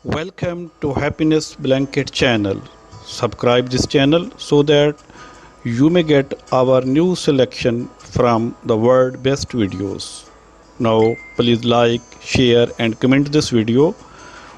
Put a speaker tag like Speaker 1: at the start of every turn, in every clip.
Speaker 1: Welcome to Happiness Blanket channel. Subscribe this channel so that you may get our new selection from the world best videos. Now please like, share and comment this video.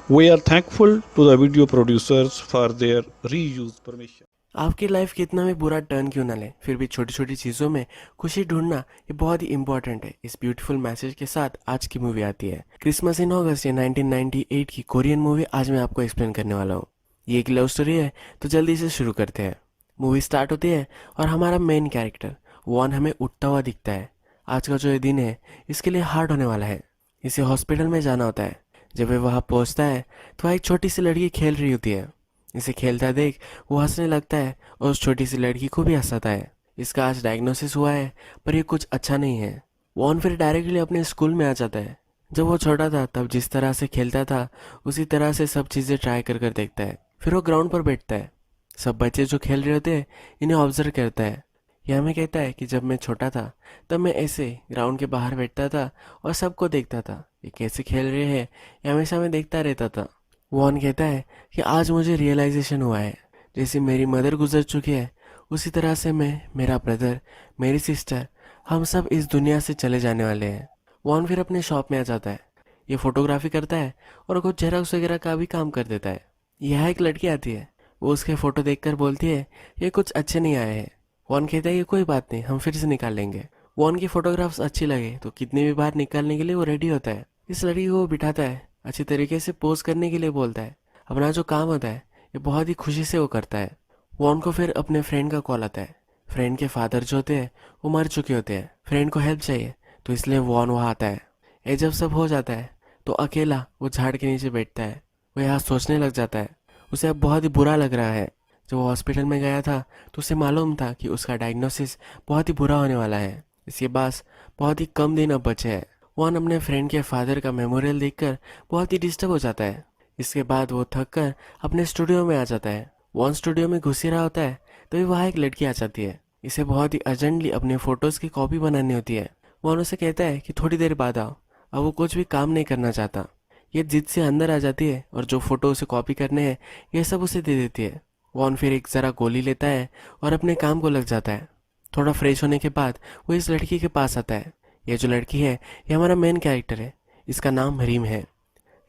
Speaker 1: We are thankful to the video producers for their reuse permission.
Speaker 2: आपकी life कितना भी बुरा turn क्यों ना ले, फिर भी छोटी छोटी चीज़ों में खुशी ढूंढना ये बहुत ही इंपॉर्टेंट है। इस ब्यूटीफुल मैसेज के साथ आज की मूवी आती है क्रिसमस इन अगस्त, ये 1998 की कोरियन मूवी आज मैं आपको एक्सप्लेन करने वाला हूँ। ये एक लव स्टोरी है, तो जल्दी से शुरू करते हैं। मूवी स्टार्ट होती है और हमारा मेन कैरेक्टर वॉन हमें उठता हुआ दिखता है। आज का जो ये दिन है इसके लिए हार्ड होने वाला है। इसे हॉस्पिटल में जाना होता है। जब वह वहाँ पहुँचता है तो वहाँ एक छोटी सी लड़की खेल रही होती है। इसे खेलता देख वो हंसने लगता है और उस छोटी सी लड़की को भी हंसाता है। इसका आज डायग्नोसिस हुआ है पर ये कुछ अच्छा नहीं है। वॉन फिर डायरेक्टली अपने स्कूल में आ जाता है। जब वो छोटा था तब जिस तरह से खेलता था उसी तरह से सब चीज़ें ट्राई कर कर देखता है। फिर वो ग्राउंड पर बैठता है। सब बच्चे जो खेल रहे होते हैं इन्हें ऑब्जर्व करता है। यह हमें कहता है कि जब मैं छोटा था तब मैं ऐसे ग्राउंड के बाहर बैठता था और सबको देखता था ये कैसे खेल रहे हैं, ये हमेशा मैं देखता रहता था। वॉन कहता है कि आज मुझे रियलाइजेशन हुआ है, जैसे मेरी मदर गुजर चुकी है उसी तरह से मैं, मेरा ब्रदर, मेरी सिस्टर, हम सब इस दुनिया से चले जाने वाले हैं। वॉन फिर अपने शॉप में आ जाता है। ये फोटोग्राफी करता है और कुछ जेरॉक्स वगैरह का भी काम कर देता है। यह एक लड़की आती है। वो उसके फ़ोटो देखकर बोलती है ये कुछ अच्छे नहीं आए हैं। वॉन कहता है कि कोई बात नहीं, हम फिर से निकाल लेंगे। वॉन की फ़ोटोग्राफ्स अच्छी लगे तो कितनी भी बार निकालने के लिए वो रेडी होता है। इस लड़की को वो बिठाता है, अच्छी तरीके से पोज करने के लिए बोलता है। अपना जो काम होता है ये बहुत ही खुशी से वो करता है। वॉन को फिर अपने फ्रेंड का कॉल आता है। फ्रेंड के फादर जो होते हैं वो मर चुके होते हैं। फ्रेंड को हेल्प चाहिए तो इसलिए वॉन वहाँ आता है। ये जब सब हो जाता है तो अकेला वो झाड़ के नीचे बैठता है। वो यहाँ सोचने लग जाता है। उसे अब बहुत ही बुरा लग रहा है। जब वो हॉस्पिटल में गया था तो उसे मालूम था कि उसका डायग्नोसिस बहुत ही बुरा होने वाला है। इसके पास बहुत ही कम दिन अब बचे हैं। वॉन अपने फ्रेंड के फादर का मेमोरियल देखकर बहुत ही डिस्टर्ब हो जाता है। इसके बाद वो थक कर अपने स्टूडियो में आ जाता है। वॉन स्टूडियो में घुस ही रहा होता है तभी वहाँ एक लड़की आ जाती है। इसे बहुत ही अर्जेंटली अपने फोटोज़ की कॉपी बनानी होती है। वॉन उसे कहता है कि थोड़ी देर बाद आओ। अब वो कुछ भी काम नहीं करना चाहता। ये जिद से अंदर आ जाती है और जो फोटो उसे कॉपी करने हैं ये सब उसे दे देती है। वॉन फिर एक ज़रा गोली लेता है और अपने काम को लग जाता है। थोड़ा फ्रेश होने के बाद वो इस लड़की के पास आता है। ये जो लड़की है ये हमारा मेन कैरेक्टर है। इसका नाम रिम है।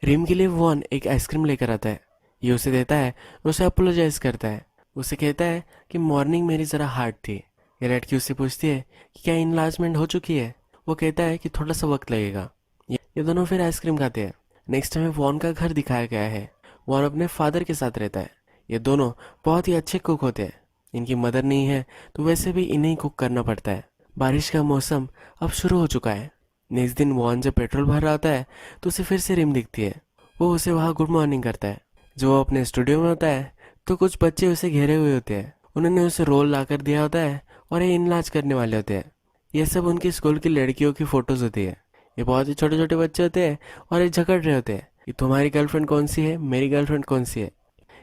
Speaker 2: रिम के लिए वॉन एक आइसक्रीम लेकर आता है। ये उसे देता है और उसे अपोलोजाइज करता है। उसे कहता है कि मॉर्निंग मेरी ज़रा हार्ड थी। ये लड़की उससे पूछती है कि क्या इनलार्जमेंट हो चुकी है। वो कहता है कि थोड़ा सा वक्त लगेगा। ये दोनों फिर आइसक्रीम खाते हैं। नेक्स्ट हमें वॉन का घर दिखाया गया है। वॉन अपने फादर के साथ रहता है। ये दोनों बहुत ही अच्छे कुक होते हैं। इनकी मदर नहीं है तो वैसे भी इन्हें ही कुक करना पड़ता है। बारिश का मौसम अब शुरू हो चुका है। नेक्स्ट दिन वॉन जब पेट्रोल भर रहा होता है तो उसे फिर से रिम दिखती है। वो उसे वहाँ गुड मॉर्निंग करता है। जो वो अपने स्टूडियो में होता है तो कुछ बच्चे उसे घेरे हुए होते हैं। उन्होंने उसे रोल ला कर दिया होता है और ये इनलाज करने वाले होते हैं। ये सब उनकी स्कूल की लड़कियों की फ़ोटोज़ होती है। ये बहुत ही छोटे छोटे बच्चे होते हैं और ये झगड़ रहे होते हैं कि तुम्हारी गर्लफ्रेंड कौन सी है, मेरी गर्लफ्रेंड कौन सी है।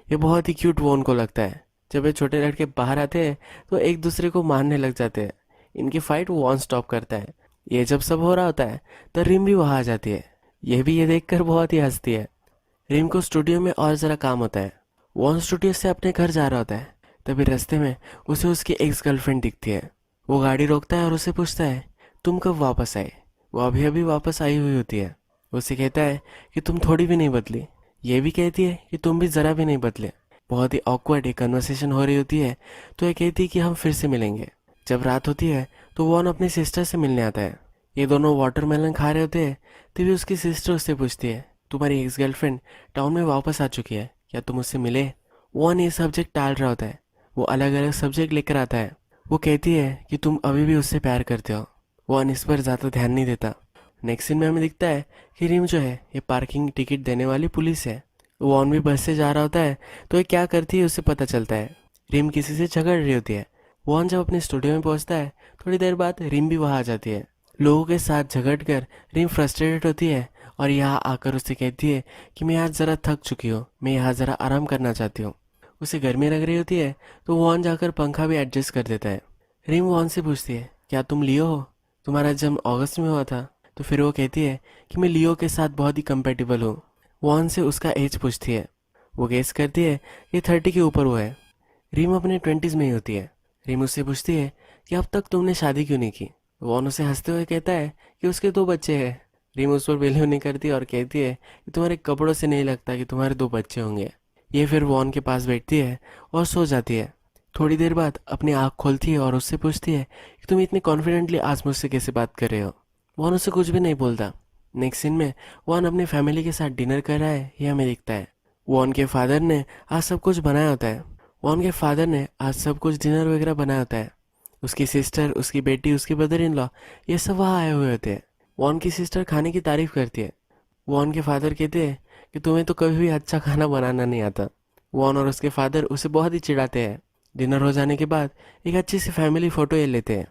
Speaker 2: ये बहुत ही क्यूट वॉन को लगता है। जब ये छोटे लड़के बाहर आते हैं तो एक दूसरे को मारने लग जाते हैं। इनकी फाइट वॉन स्टॉप करता है। ये जब सब हो रहा होता है तो रिम भी वहाँ आ जाती है। यह भी ये देखकर बहुत ही हंसती है। रिम को स्टूडियो में और ज़रा काम होता है। वॉन स्टूडियो से अपने घर जा रहा होता है। तभी रास्ते में उसे उसकी एक्स गर्लफ्रेंड दिखती है। वो गाड़ी रोकता है और उसे पूछता है तुम कब वापस आए। वो अभी अभी वापस आई हुई होती है। उसे कहता है कि तुम थोड़ी भी नहीं बदली। ये भी कहती है कि तुम भी ज़रा भी नहीं बदले। बहुत ही ऑकवर्ड एक कन्वर्सेशन हो रही होती है तो ये कहती है कि हम फिर से मिलेंगे। जब रात होती है तो वॉन अपनी सिस्टर से मिलने आता है। ये दोनों वाटरमेलन खा रहे होते हैं तभी उसकी सिस्टर उससे पूछती है तुम्हारी एक्स गर्लफ्रेंड टाउन में वापस आ चुकी है, क्या तुम उससे मिले। वॉन ये सब्जेक्ट टाल रहा होता है। वो अलग अलग सब्जेक्ट लेकर आता है। वो कहती है कि तुम अभी भी उससे प्यार करते हो। वॉन इस पर ज़्यादा ध्यान नहीं देता। नेक्स्ट सीन में हमें दिखता है कि रिम जो है ये पार्किंग टिकट देने वाली पुलिस है। वॉन भी बस से जा रहा होता है तो ये क्या करती है उसे पता चलता है। रिम किसी से झगड़ रही होती है। वॉन जब अपने स्टूडियो में पहुंचता है थोड़ी देर बाद रिम भी वहां आ जाती है। लोगों के साथ झगड़ कर रिम फ्रस्ट्रेटेड होती है और यहाँ आकर उससे कहती है कि मैं आज ज़रा थक चुकी हूँ, मैं यहाँ ज़रा आराम करना चाहती हूँ। उसे गर्मी लग रही होती है तो वॉन जाकर पंखा भी एडजस्ट कर देता है। रिम वॉन से पूछती है क्या तुम लियो हो, तुम्हारा जन्म अगस्त में हुआ था। तो फिर वो कहती है कि मैं लियो के साथ बहुत ही कंपेटेबल हूँ। वॉन से उसका एज पूछती है। वो गेस करती है कि 30 के ऊपर वो है। रीम अपने 20s में ही होती है। रीम उससे पूछती है कि अब तक तुमने शादी क्यों नहीं की। वॉन उसे हंसते हुए कहता है कि उसके 2 बच्चे हैं। रीम उस पर बिलीव नहीं करती और कहती है कि तुम्हारे कपड़ों से नहीं लगता कि तुम्हारे 2 बच्चे होंगे। ये फिर वॉन के पास बैठती है और सो जाती है। थोड़ी देर बाद अपनी आँख खोलती है और उससे पूछती है कि तुम इतने कॉन्फिडेंटली आज मुझसे कैसे बात कर रहे हो। वॉन उससे कुछ भी नहीं बोलता। नेक्स्ट सीन में वॉन अपनी फैमिली के साथ डिनर कर रहा है, ये हमें दिखता है। वॉन के फादर ने आज सब कुछ बनाया होता है। वॉन के फादर ने आज सब कुछ डिनर वगैरह बनाया होता है। उसकी सिस्टर, उसकी बेटी, उसकी ब्रदर इन लॉ, ये सब वहाँ आए हुए होते हैं। वॉन की सिस्टर खाने की तारीफ करती है। वॉन के फादर कहते हैं कि तुम्हें तो कभी भी अच्छा खाना बनाना नहीं आता। वॉन और उसके फादर उसे बहुत ही चिढ़ाते हैं। डिनर हो जाने के बाद एक अच्छी सी फैमिली फोटो ले लेते हैं।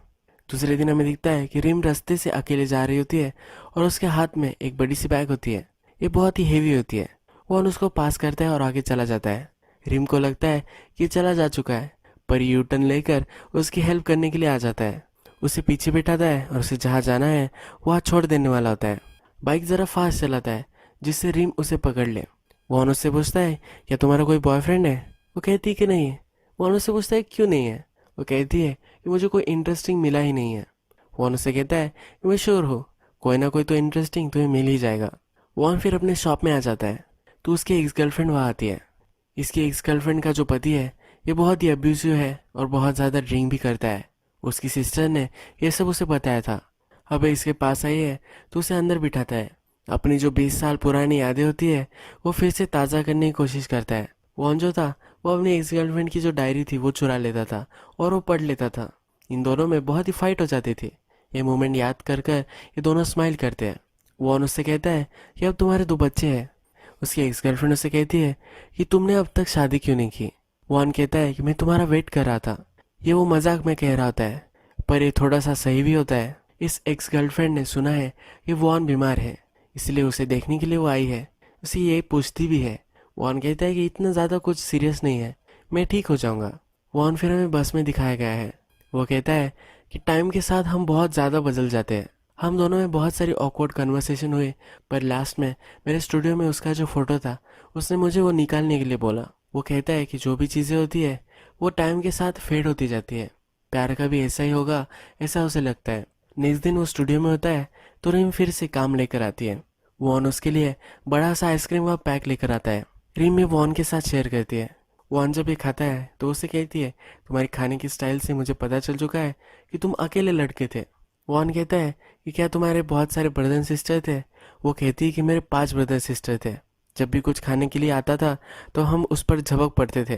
Speaker 2: दूसरे दिन हमें दिखता है कि रिम रास्ते से अकेले जा रही होती है और उसके हाथ में एक बड़ी सी बैग होती है। ये बहुत ही हेवी होती है। वॉन उसको पास करता है और आगे चला जाता है। रिम को लगता है कि चला जा चुका है, पर यू टर्न लेकर उसकी हेल्प करने के लिए आ जाता है। उसे पीछे बिठाता है और उसे जहाँ जाना है वहाँ छोड़ देने वाला होता है। बाइक ज़रा फास्ट चलाता है जिससे रिम उसे पकड़ ले। वॉन उससे पूछता है क्या तुम्हारा कोई बॉयफ्रेंड है। वो कहती है कि नहीं है। वॉन उससे पूछता है क्यों नहीं है। वो कहती है कि मुझे कोई इंटरेस्टिंग मिला ही नहीं है। वॉन उससे कहता है कि मैं श्योर हूँ कोई ना कोई तो इंटरेस्टिंग तुम्हें मिल ही जाएगा। वॉन फिर अपने शॉप में आ जाता है तो उसकी एक्स गर्लफ्रेंड वहाँ आती है। इसकी एक्स गर्लफ्रेंड का जो पति है ये बहुत ही अब्यूसिव है और बहुत ज़्यादा ड्रिंक भी करता है। उसकी सिस्टर ने ये सब उसे बताया था। अब इसके पास आई है तो उसे अंदर बिठाता है। अपनी जो 20 साल पुरानी यादें होती है वो फिर से ताज़ा करने की कोशिश करता है। वॉन जो था वो अपनी एक्स गर्लफ्रेंड की जो डायरी थी वो चुरा लेता था और वो पढ़ लेता था। इन दोनों में बहुत ही फाइट हो जाती थी। ये मोमेंट याद कर कर ये दोनों स्माइल करते हैं। वॉन उससे कहता है कि अब तुम्हारे 2 बच्चे हैं। उसकी एक्स गर्लफ्रेंड उससे कहती है कि तुमने अब तक शादी क्यों नहीं की। वॉन कहता है कि मैं तुम्हारा वेट कर रहा था। ये वो मजाक में कह रहा होता है पर ये थोड़ा सा सही भी होता है। इस एक्स गर्लफ्रेंड ने सुना है कि वॉन बीमार है, इसलिए उसे देखने के लिए वो आई है। उसे ये पूछती भी है। वॉन कहता है कि इतना ज़्यादा कुछ सीरियस नहीं है, मैं ठीक हो जाऊंगा। वॉन फिर हमें बस में दिखाया गया है। वो कहता है कि टाइम के साथ हम बहुत ज़्यादा बदल जाते हैं। हम दोनों में बहुत सारी ऑकवर्ड कन्वर्सेशन हुए पर लास्ट में मेरे स्टूडियो में उसका जो फोटो था उसने मुझे वो निकालने के लिए बोला। वो कहता है कि जो भी चीज़ें होती है वो टाइम के साथ फेड होती जाती है। प्यार का भी ऐसा ही होगा, ऐसा उसे लगता है। नेक्स्ट दिन वो स्टूडियो में होता है तो रिम फिर से काम लेकर आती है। वॉन उसके लिए बड़ा सा आइसक्रीम का पैक लेकर आता है। रिम ये वॉन के साथ शेयर करती है। वॉन जब ये खाता है तो उसे कहती है तुम्हारी खाने की स्टाइल से मुझे पता चल चुका है कि तुम अकेले लड़के थे। वॉन कहता है कि क्या तुम्हारे बहुत सारे ब्रदर एंड सिस्टर थे। वो कहती है कि मेरे 5 ब्रदर सिस्टर थे। जब भी कुछ खाने के लिए आता था तो हम उस पर झपक पड़ते थे।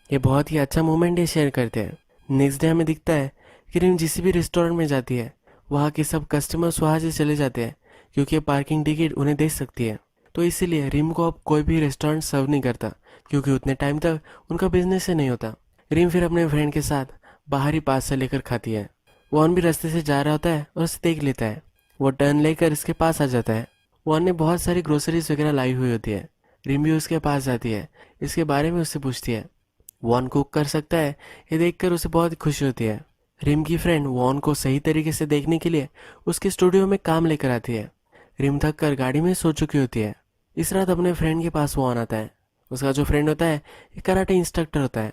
Speaker 2: ये बहुत ही अच्छा मोमेंट ये शेयर करते हैं। नेक्स्ट डे हमें दिखता है कि रिम जिस भी रेस्टोरेंट में जाती है वहाँ के सब कस्टमर्स वहाँ से चले जाते हैं क्योंकि पार्किंग टिकट उन्हें दे सकती है। तो इसीलिए रिम को अब कोई भी रेस्टोरेंट सर्व नहीं करता क्योंकि उतने टाइम तक उनका बिजनेस ही नहीं होता। रिम फिर अपने फ्रेंड के साथ बाहरी पास से लेकर खाती है। वॉन भी रास्ते से जा रहा होता है और उसे देख लेता है। वो टर्न लेकर इसके पास आ जाता है। वॉन ने बहुत सारी ग्रोसरीज वगैरह लाई हुई होती है। रिम भी उसके पास जाती है, इसके बारे में उससे पूछती है। वॉन कुक कर सकता है ये देखकर उसे बहुत खुशी होती है। रिम की फ्रेंड वॉन को सही तरीके से देखने के लिए उसके स्टूडियो में काम लेकर आती है। रिम थक कर गाड़ी में सो चुकी होती है। इस रात अपने फ्रेंड के पास वॉन आता है। उसका जो फ्रेंड होता है ये कराटे इंस्ट्रक्टर होता है।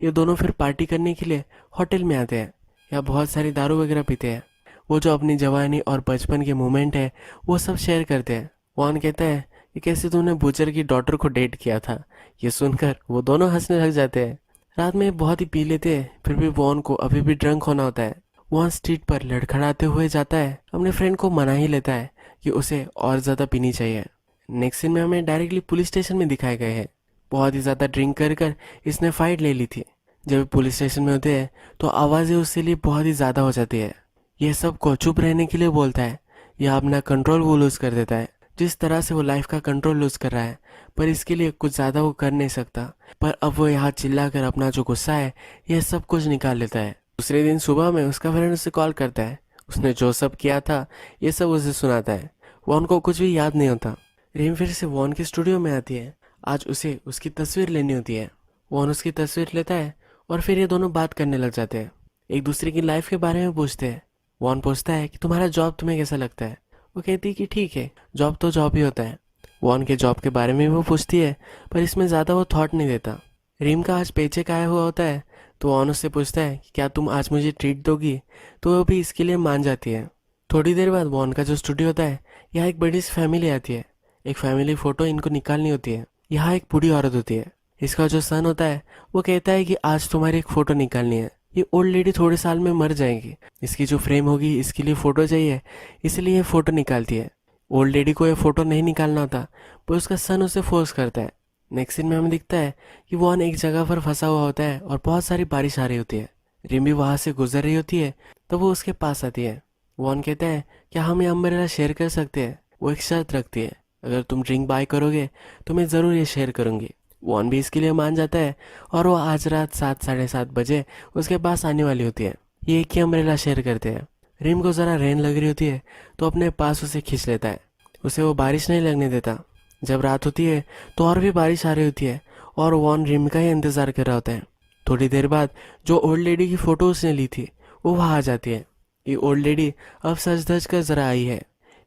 Speaker 2: ये दोनों फिर पार्टी करने के लिए होटल में आते हैं। यहाँ बहुत सारी दारू वगैरह पीते हैं। वो जो अपनी जवानी और बचपन के मोमेंट है वो सब शेयर करते हैं। वॉन कहता है कि कैसे तूने बूचर की डॉटर को डेट किया था। ये सुनकर वो दोनों हंसने लग जाते हैं। रात में बहुत ही पी लेते हैं फिर भी वॉन को अभी भी ड्रंक होना होता है। वॉन स्ट्रीट पर लड़खड़ाते हुए जाता है, अपने फ्रेंड को मना ही लेता है कि उसे और ज़्यादा पीनी चाहिए। नेक्स्ट सीन में हमें डायरेक्टली पुलिस स्टेशन में दिखाए गए हैं। बहुत ही ज़्यादा ड्रिंक कर कर इसने फाइट ले ली थी। जब पुलिस स्टेशन में होते हैं तो आवाज़ें उसके लिए बहुत ही ज़्यादा हो जाती है। यह सबको चुप रहने के लिए बोलता है। यह अपना कंट्रोल वो लूज़ कर देता है। जिस तरह से वो लाइफ का कंट्रोल लूज कर रहा है पर इसके लिए कुछ ज़्यादा वो कर नहीं सकता। पर अब वो यहाँ चिल्लाकर अपना जो गुस्सा है यह सब कुछ निकाल लेता है। दूसरे दिन सुबह में उसका फ्रेंड उसे कॉल करता है। उसने जो सब किया था ये सब उसे सुनाता है। वॉन को कुछ भी याद नहीं होता। रिम फिर से वॉन के स्टूडियो में आती है। आज उसे उसकी तस्वीर लेनी होती है। वॉन उसकी तस्वीर लेता है और फिर ये दोनों बात करने लग जाते हैं। एक दूसरे की लाइफ के बारे में पूछते हैं। वॉन पूछता है कि तुम्हारा जॉब तुम्हें कैसा लगता है। वो कहती है कि ठीक है, जॉब तो जॉब ही होता है। वॉन के जॉब के बारे में भी वो पूछती है, पर इसमें ज़्यादा वो थॉट नहीं देता। रिम का आज पेचेक आया हुआ होता है, तो वॉन उससे पूछता है कि क्या तुम आज मुझे ट्रीट दोगी, तो वो भी इसके लिए मान जाती है। थोड़ी देर बाद वॉन का जो स्टूडियो होता है, यहाँ एक बड़ी सी फैमिली आती है। एक फैमिली फ़ोटो इनको निकालनी होती है। यहाँ एक बूढ़ी औरत होती है। इसका जो सन होता है वो कहता है कि आज तुम्हारी एक फ़ोटो निकालनी है। ये ओल्ड लेडी थोड़े साल में मर जाएगी, इसकी जो फ्रेम होगी इसके लिए फ़ोटो चाहिए, इसलिए ये फ़ोटो निकालती है। ओल्ड लेडी को ये फ़ोटो नहीं निकालना होता, पर उसका सन उसे फोर्स करता है। नेक्स्ट सीन में हमें दिखता है कि वॉन एक जगह पर फंसा हुआ होता है और बहुत सारी बारिश आ रही होती है। रिम भी वहाँ से गुजर रही होती है, तो वो उसके पास आती है। वॉन कहता है क्या हम ये अम्ब्रेला शेयर कर सकते हैं। वो एक शर्त रखती है, अगर तुम ड्रिंक बाय करोगे तो मैं ज़रूर ये शेयर करूँगी। वॉन भी इसके लिए मान जाता है और वो आज रात 7 साढ़े 7 बजे उसके पास आने वाली होती है। ये एक ही अम्ब्रेला शेयर करते हैं। रिम को ज़रा रेन लग रही होती है, तो अपने पास उसे खींच लेता है। उसे वो बारिश नहीं लगने देता। जब रात होती है तो और भी बारिश आ रही होती है और वॉन रिम का ही इंतज़ार कर रहा होता है। थोड़ी देर बाद जो ओल्ड लेडी की फ़ोटो उसने ली थी वो वहाँ आ जाती है। ये ओल्ड लेडी अब सज धज कर ज़रा आई है।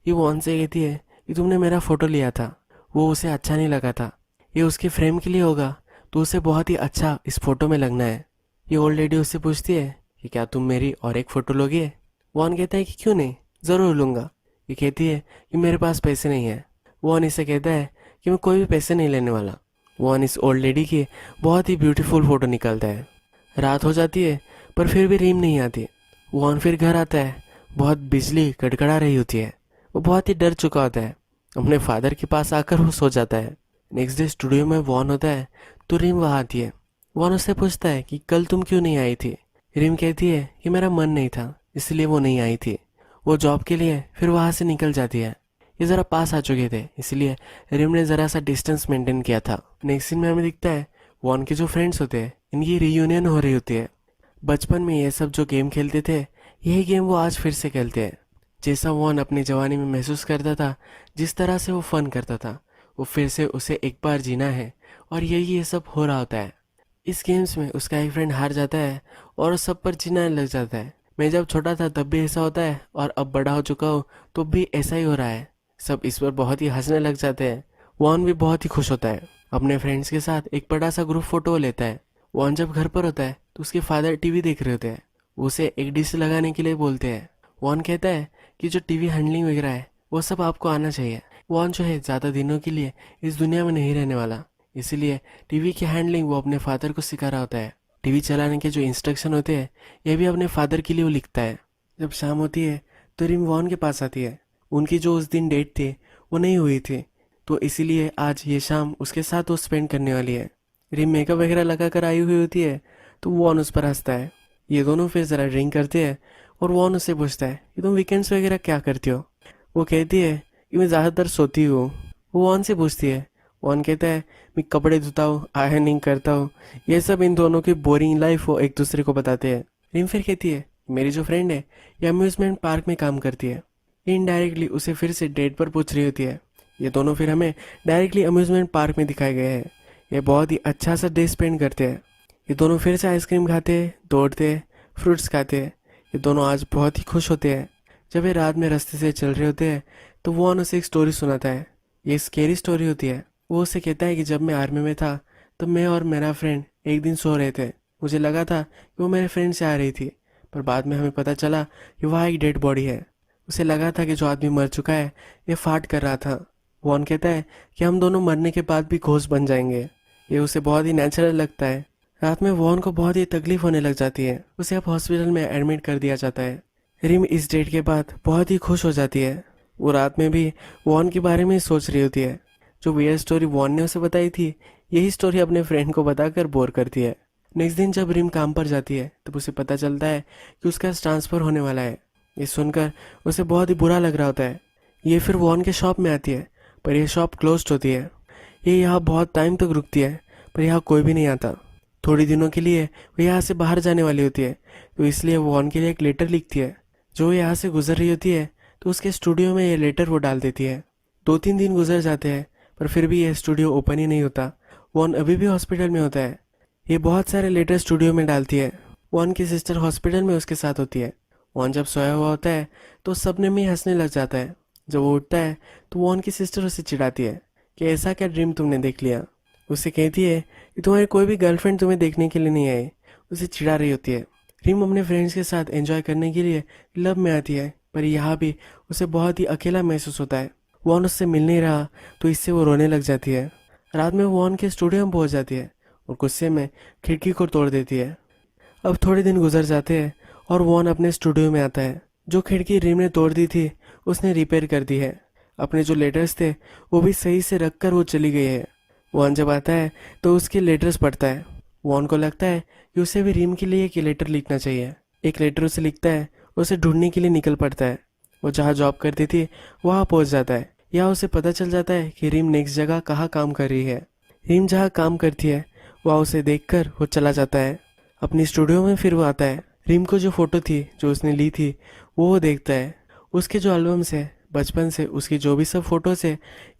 Speaker 2: ये वॉन से कहती है कि तुमने मेरा फ़ोटो लिया था, वो उसे अच्छा नहीं लगा था, ये उसके फ्रेम के लिए होगा, तो उसे बहुत ही अच्छा इस फ़ोटो में लगना है। ये ओल्ड लेडी उससे पूछती है कि क्या तुम मेरी और एक फ़ोटो लोगे। वॉन कहता है कि क्यों नहीं, ज़रूर लूँगा। ये कहती है कि मेरे पास पैसे नहीं है। वॉन इसे कहता है कि मैं कोई भी पैसे नहीं लेने वाला। वॉन इस ओल्ड लेडी की बहुत ही ब्यूटीफुल फ़ोटो निकालता है। रात हो जाती है, पर फिर भी रीम नहीं आती। वॉन फिर घर आता है। बहुत बिजली कड़कड़ा रही होती है। वो बहुत ही डर चुका होता है। अपने फादर के पास आकर वो सो जाता है। नेक्स्ट डे स्टूडियो में वॉन होता है, तो रिम वहाँ आती है। वॉन उससे पूछता है कि कल तुम क्यों नहीं आई थी। रिम कहती है कि मेरा मन नहीं था, इसलिए वो नहीं आई थी। वो जॉब के लिए फिर वहाँ से निकल जाती है। ये ज़रा पास आ चुके थे, इसलिए रिम ने ज़रा सा डिस्टेंस मेंटेन किया था। नेक्स्ट सीन में हमें दिखता है वॉन के जो फ्रेंड्स होते हैं इनकी रीयूनियन हो रही होती है। बचपन में ये सब जो गेम खेलते थे, यही गेम वो आज फिर से खेलते हैं। जैसा वॉन अपनी जवानी में महसूस करता था, जिस तरह से वो फन करता था, वो फिर से उसे एक बार जीना है और यही ये सब हो रहा होता है। इस गेम्स में उसका एक फ्रेंड हार जाता है और उस सब पर जीना लग जाता है। मैं जब छोटा था तब भी ऐसा होता है और अब बड़ा हो चुका हूँ तो भी ऐसा ही हो रहा है। सब इस पर बहुत ही हंसने लग जाते हैं। वॉन भी बहुत ही खुश होता है। अपने फ्रेंड्स के साथ एक बड़ा सा ग्रुप फोटो लेता है। वॉन जब घर पर होता है तो उसके फादर टीवी देख रहे होते हैं। वो उसे एक डिश लगाने के लिए बोलते हैं। वॉन कहता है कि जो टीवी हैंडलिंग वगैरह है वो सब आपको आना चाहिए। वॉन जो है ज़्यादा दिनों के लिए इस दुनिया में नहीं रहने वाला, इसीलिए टीवी की हैंडलिंग वो अपने फादर को सिखा रहा होता है। टीवी चलाने के जो इंस्ट्रक्शन होते हैं ये भी अपने फादर के लिए वो लिखता है। जब शाम होती है तो रिम वॉन के पास आती है। उनकी जो उस दिन डेट थी वो नहीं हुई थी, तो इसीलिए आज ये शाम उसके साथ वो स्पेंड करने वाली है। रिम मेकअप वगैरह लगा कर आई हुई होती है, तो वॉन उस पर हंसता है। ये दोनों फिर ज़रा ड्रिंक करते हैं और वॉन उससे पूछता है कि तुम वीकेंड्स वगैरह क्या करती हो। वो कहती है कि मैं ज़्यादातर सोती हूँ। वो वॉन से पूछती है। वॉन कहता है मैं कपड़े धोता हूँ, आयरनिंग करता हूँ। ये सब इन दोनों की बोरिंग लाइफ वो एक दूसरे को बताते हैं। रिम फिर कहती है मेरी जो फ्रेंड है ये अम्यूज़मेंट पार्क में काम करती है। ये इनडायरेक्टली उसे फिर से डेट पर पूछ रही होती है। ये दोनों फिर हमें डायरेक्टली अम्यूज़मेंट पार्क में दिखाए गए हैं। ये बहुत ही अच्छा सा डे स्पेंड करते हैं। ये दोनों फिर से आइसक्रीम खाते, दौड़ते, फ्रूट्स खाते। ये दोनों आज बहुत ही खुश होते हैं। जब ये रात में रास्ते से चल रहे होते हैं तो वॉन उसे एक स्टोरी सुनाता है। ये स्केरी स्टोरी होती है। वो उसे कहता है कि जब मैं आर्मी में था तो मैं और मेरा फ्रेंड एक दिन सो रहे थे। मुझे लगा था कि वो मेरे फ्रेंड से आ रही थी, पर बाद में हमें पता चला कि वहाँ एक डेड बॉडी है। उसे लगा था कि जो आदमी मर चुका है ये फाट कर रहा था। वॉन कहता है कि हम दोनों मरने के बाद भी घोस्ट बन जाएंगे। ये उसे बहुत ही नेचुरल लगता है। रात में वॉन को बहुत ही तकलीफ होने लग जाती है। उसे अब हॉस्पिटल में एडमिट कर दिया जाता है। रिम इस डेट के बाद बहुत ही खुश हो जाती है। वो रात में भी वॉन के बारे में ही सोच रही होती है। जो वियर्ड स्टोरी वॉन ने उसे बताई थी, यही स्टोरी अपने फ्रेंड को बताकर बोर करती है। नेक्स्ट दिन जब रिम काम पर जाती है तब उसे पता चलता है कि उसका ट्रांसफ़र होने वाला है। ये सुनकर उसे बहुत ही बुरा लग रहा होता है। ये फिर वॉन के शॉप में आती है, पर यह शॉप क्लोज्ड होती है। ये यहाँ बहुत टाइम तक रुकती है, पर यहाँ कोई भी नहीं आता। थोड़ी दिनों के लिए वो यहाँ से बाहर जाने वाली होती है, तो इसलिए वो वॉन के लिए एक लेटर लिखती है। जो वो यहाँ से गुजर रही होती है तो उसके स्टूडियो में ये लेटर वो डाल देती है। 2-3 दिन गुजर जाते हैं, पर फिर भी ये स्टूडियो ओपन ही नहीं होता। वॉन अभी भी हॉस्पिटल में होता है। ये बहुत सारे लेटर स्टूडियो में डालती है। वॉन की सिस्टर हॉस्पिटल में उसके साथ होती है। वॉन जब सोया हुआ होता है तो सपने में ही हंसने लग जाता है। जब वो उठता है तो वॉन की सिस्टर उसे चिढ़ाती है कि ऐसा क्या ड्रीम तुमने देख लिया। उसे कहती है कि तुम्हारी कोई भी गर्लफ्रेंड तुम्हें देखने के लिए नहीं आई। उसे चिढ़ा रही होती है। रिम अपने फ्रेंड्स के साथ एंजॉय करने के लिए क्लब में आती है, पर यहाँ भी उसे बहुत ही अकेला महसूस होता है। वॉन उससे मिल नहीं रहा तो इससे वो रोने लग जाती है। रात में वॉन के स्टूडियो में पहुंच जाती है और गुस्से में खिड़की को तोड़ देती है। अब थोड़े दिन गुजर जाते हैं और वॉन अपने स्टूडियो में आता है। जो खिड़की रिम ने तोड़ दी थी उसने रिपेयर कर दी है। अपने जो लेटर्स थे वो भी सही से रख कर वो चली गई है। वॉन जब आता है तो उसके लेटर्स पढ़ता है। वॉन को लगता है कि उसे भी रिम के लिए एक लेटर लिखना चाहिए। एक लेटर उसे लिखता है, उसे ढूंढने के लिए निकल पड़ता है। वो जहाँ जॉब करती थी वहाँ पहुँच जाता है। यहाँ उसे पता चल जाता है कि रिम नेक्स्ट जगह कहाँ काम कर रही है। रिम जहाँ काम करती है वहाँ उसे देखकर वो चला जाता है। अपनी स्टूडियो में फिर वो आता है। रिम को जो फोटो थी जो उसने ली थी वो देखता है। उसके जो एल्बम्स है बचपन से, उसकी जो भी सब फोटोज है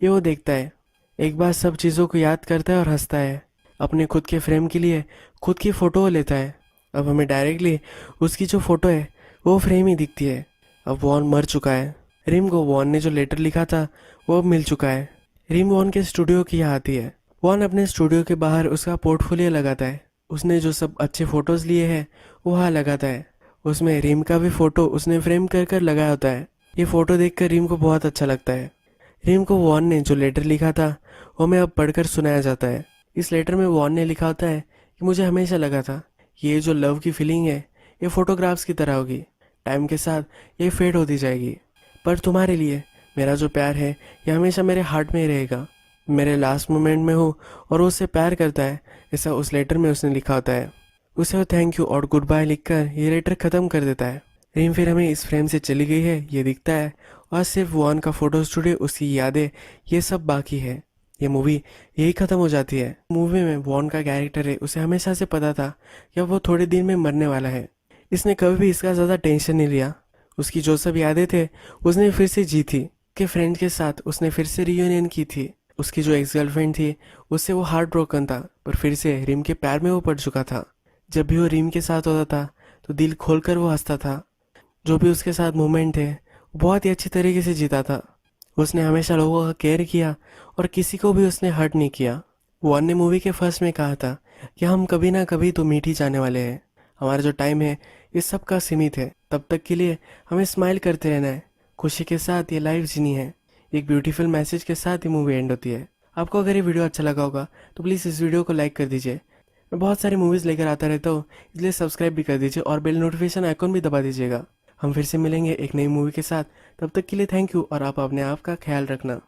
Speaker 2: ये वो देखता है। एक बार सब चीज़ों को याद करता है और हंसता है। अपने खुद के फ्रेम के लिए खुद की फ़ोटो लेता है। अब हमें डायरेक्टली उसकी जो फ़ोटो है वो फ्रेम ही दिखती है। अब वॉन मर चुका है। रिम को वॉन ने जो लेटर लिखा था वो अब मिल चुका है। रिम वॉन के स्टूडियो की यहाँ आती है। वॉन अपने स्टूडियो के बाहर उसका पोर्टफोलियो लगाता है। उसने जो सब अच्छे फ़ोटोज़ लिए हैं वो वहाँ लगाता है। उसमें रिम का भी फ़ोटो उसने फ्रेम कर कर लगाया होता है। ये फ़ोटो देखकर रिम को बहुत अच्छा लगता है। रिम को वॉन ने जो लेटर लिखा था वो हमें अब पढ़कर सुनाया जाता है। इस लेटर में वॉन ने लिखा होता है कि मुझे हमेशा लगा था कि ये जो लव की फीलिंग है ये फोटोग्राफ्स की तरह होगी। टाइम के साथ ये फेड होती जाएगी, पर तुम्हारे लिए मेरा जो प्यार है ये हमेशा मेरे हार्ट में ही रहेगा। मेरे लास्ट मोमेंट में हूँ और वो उससे प्यार करता है, ऐसा उस लेटर में उसने लिखा होता है। उसे वो थैंक यू और गुड बाय लिखकर ये लेटर ख़त्म कर देता है। रिम फिर हमें इस फ्रेम से चली गई है ये दिखता है और सिर्फ वॉन का फोटो स्टूडियो, उसकी यादें, ये सब बाकी है। ये मूवी यही ख़त्म हो जाती है। मूवी में वॉन का कैरेक्टर है, उसे हमेशा से पता था कि अब वो थोड़े दिन में मरने वाला है। इसने कभी भी इसका ज़्यादा टेंशन नहीं लिया। उसकी जो सब यादें थे उसने फिर से जी थी कि फ्रेंड के साथ उसने फिर से रियूनियन की थी। उसकी जो एक्स गर्लफ्रेंड थी उससे वो हार्ट ब्रोकन था, पर फिर से रिम के प्यार में वो पड़ चुका था। जब भी वो रिम के साथ होता था तो दिल खोलकर वो हंसता था। जो भी उसके साथ मोमेंट थे वो बहुत ही अच्छी तरीके से जीता था। उसने हमेशा लोगों का केयर किया और किसी को भी उसने हर्ट नहीं किया। वॉन ने मूवी के फर्स्ट में कहा था कि हम कभी ना कभी तो मीट ही जाने वाले हैं। हमारा जो टाइम है इस सब का सीमित है, तब तक के लिए हमें स्माइल करते रहना है, खुशी के साथ ये लाइफ जीनी है। एक ब्यूटीफुल मैसेज के साथ ये मूवी एंड होती है। आपको अगर ये वीडियो अच्छा लगा होगा तो प्लीज़ इस वीडियो को लाइक कर दीजिए। मैं बहुत सारी मूवीज़ लेकर आता रहता हूँ, इसलिए सब्सक्राइब भी कर दीजिए और बेल नोटिफिकेशन आइकॉन भी दबा दीजिएगा। हम फिर से मिलेंगे एक नई मूवी के साथ। तब तक के लिए थैंक यू और आप अपने आप का ख्याल रखना।